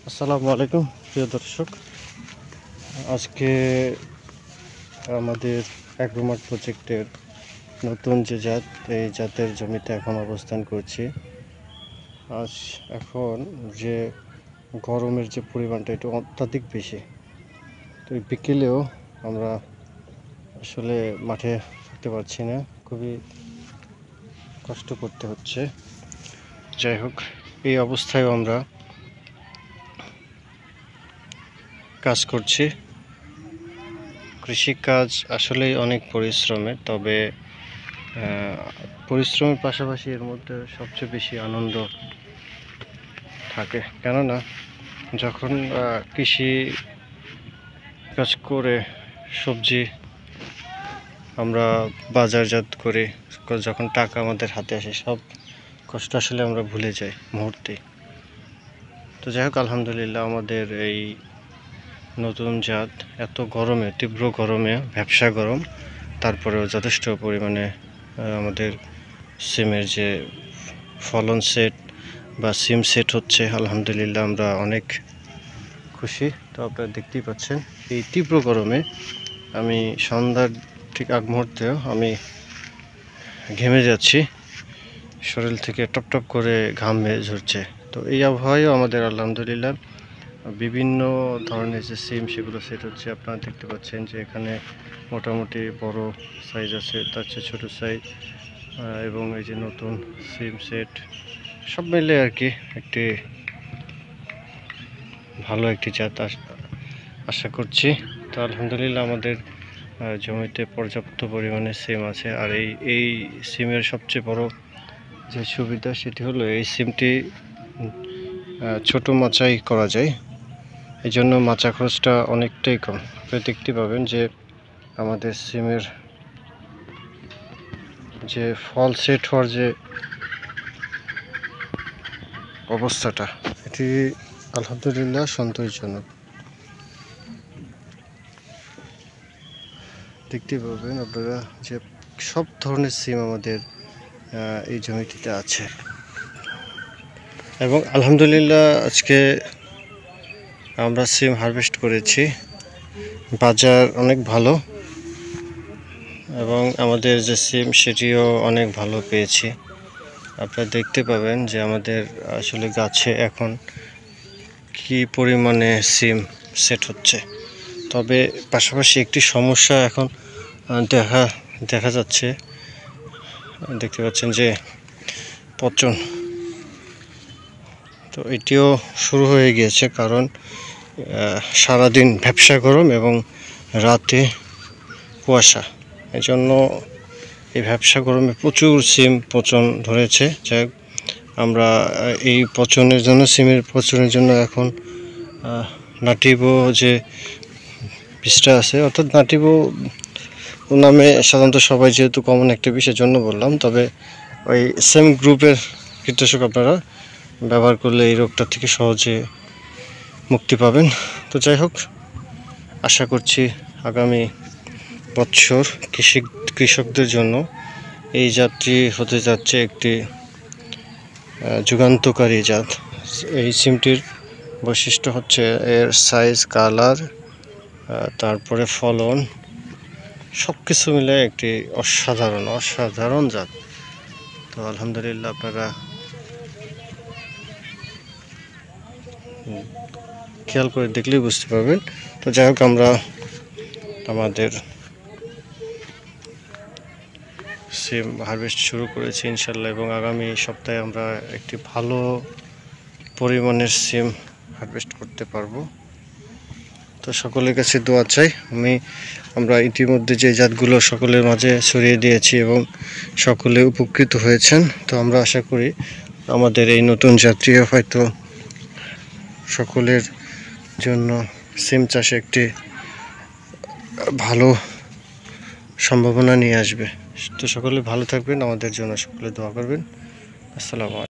আসসালামু আলাইকুম প্রিয় দর্শক, আজকে আমাদের অ্যাগ্রোমার্ট প্রজেক্টের নতুন যে জাত, এই জাতের জমিতে এখন অবস্থান করছি। এখন যে গরমের যে পরিমাণটা এটা অত্যাধিক বেশি, তো এই বিকেলেও আমরা আসলে মাঠে থাকতে পারছি না, খুবই কষ্ট করতে হচ্ছে। যাই হোক, এই অবস্থায় আমরা কাজ করছি। কৃষিকাজ আসলেই অনেক পরিশ্রমের, তবে পরিশ্রমের পাশাপাশি এর মধ্যে সবচেয়ে বেশি আনন্দ থাকে। কেননা যখন কৃষি কাজ করে সবজি আমরা বাজারজাত করে যখন টাকা আমাদের হাতে আসে, সব কষ্ট আসলে আমরা ভুলে যাই মুহূর্তে। তো যাই হোক, আলহামদুলিল্লাহ আমাদের এই নতুন জাত এত গরমে, তীব্র গরমে, ভ্যাপসা গরম, তারপরেও যথেষ্ট পরিমাণে আমাদের সিমের যে ফলন সেট বা সিম সেট হচ্ছে, আলহামদুলিল্লাহ আমরা অনেক খুশি। তো আপনারা দেখতেই পাচ্ছেন এই তীব্র গরমে আমি সন্ধ্যার ঠিক আগ মুহূর্তেও আমি ঘেমে যাচ্ছি, শরীর থেকে টপটপ করে ঘাম ঝরছে। তো এই আবহাওয়ায় আমাদের আলহামদুলিল্লাহ বিভিন্ন ধরনের যে সিম সেগুলো সেট হচ্ছে। আপনারা দেখতে পাচ্ছেন যে এখানে মোটামুটি বড় সাইজ আছে, তার চেয়ে ছোটো সাইজ, এবং এই যে নতুন সিম সেট, সব মিলে আর কি একটি ভালো একটি জাত আশা করছি। তো আলহামদুলিল্লাহ আমাদের জমিতে পর্যাপ্ত পরিমাণে সিম আছে। আর এই সিমের সবচেয়ে বড় যে সুবিধা সেটি হলো এই সিমটি ছোট মাচাই করা যায়, এই জন্য মাচা খরচটা অনেকটাই কম। আপনি দেখতে পাবেন যে আমাদের সিমের যে ফল সেট হওয়ার যে অবস্থাটা, এটি আলহামদুলিল্লাহ সন্তোষজনক। দেখতে পাবেন আপনারা যে সব ধরনের সিম আমাদের এই জমিটিতে আছে, এবং আলহামদুলিল্লাহ আজকে আমরা সিম হারভেস্ট করেছি। বাজার অনেক ভালো, এবং আমাদের যে সিম সেটিও অনেক ভালো পেয়েছি। আপনারা দেখতে পাবেন যে আমাদের আসলে গাছে এখন কি পরিমাণে সিম সেট হচ্ছে। তবে পাশাপাশি একটি সমস্যা এখন দেখা যাচ্ছে, দেখতে পাচ্ছেন যে পচন। তো এটিও শুরু হয়ে গিয়েছে, কারণ সারাদিন ভ্যাপসা গরম এবং রাতে কুয়াশা, এজন্য এই ভ্যাপসা গরমে প্রচুর সিম পচন ধরেছে। যাই হোক, আমরা এই পচনের জন্য, সিমের পচনের জন্য এখন নাটিভো যে বিষটা আছে, অর্থাৎ নাটিভো নামে সাধারণত সবাই যেহেতু কমন একটা বিষের জন্য বললাম, তবে ওই সেম গ্রুপের কীটনাশক আপনারা ব্যবহার করলে এই রোগটা থেকে সহজে মুক্তি পাবেন। তো যাই হোক, আশা করছি আগামী বছর কৃষকদের জন্য এই জাতটি হতে যাচ্ছে একটি যুগান্তকারী জাত। এই সিমটির বৈশিষ্ট্য হচ্ছে এর সাইজ, কালার, তারপরে ফলন, সব কিছু মিলে একটি অসাধারণ জাত। তো আলহামদুলিল্লাহ আপনারা খেয়াল করে দেখলেই বুঝতে পারবেন। তো যাই হোক, আমরা আমাদের সিম হারভেস্ট শুরু করেছি ইনশাল্লাহ, এবং আগামী সপ্তাহে আমরা একটি ভালো পরিমাণের সিম হারভেস্ট করতে পারবো। তো সকলের কাছে দোয়া চাই। আমরা ইতিমধ্যে যে জাতগুলো সকলের মাঝে ছড়িয়ে দিয়েছি এবং সকলে উপকৃত হয়েছেন। তো আমরা আশা করি আমাদের এই নতুন জাতীয় হয়তো সকলের জন্য সিম চাষে একটি ভালো সম্ভাবনা নিয়ে আসবে। তো সকলে ভালো থাকবেন, আমাদের জন্য সকলে দোয়া করবেন। আসসালামু আলাইকুম।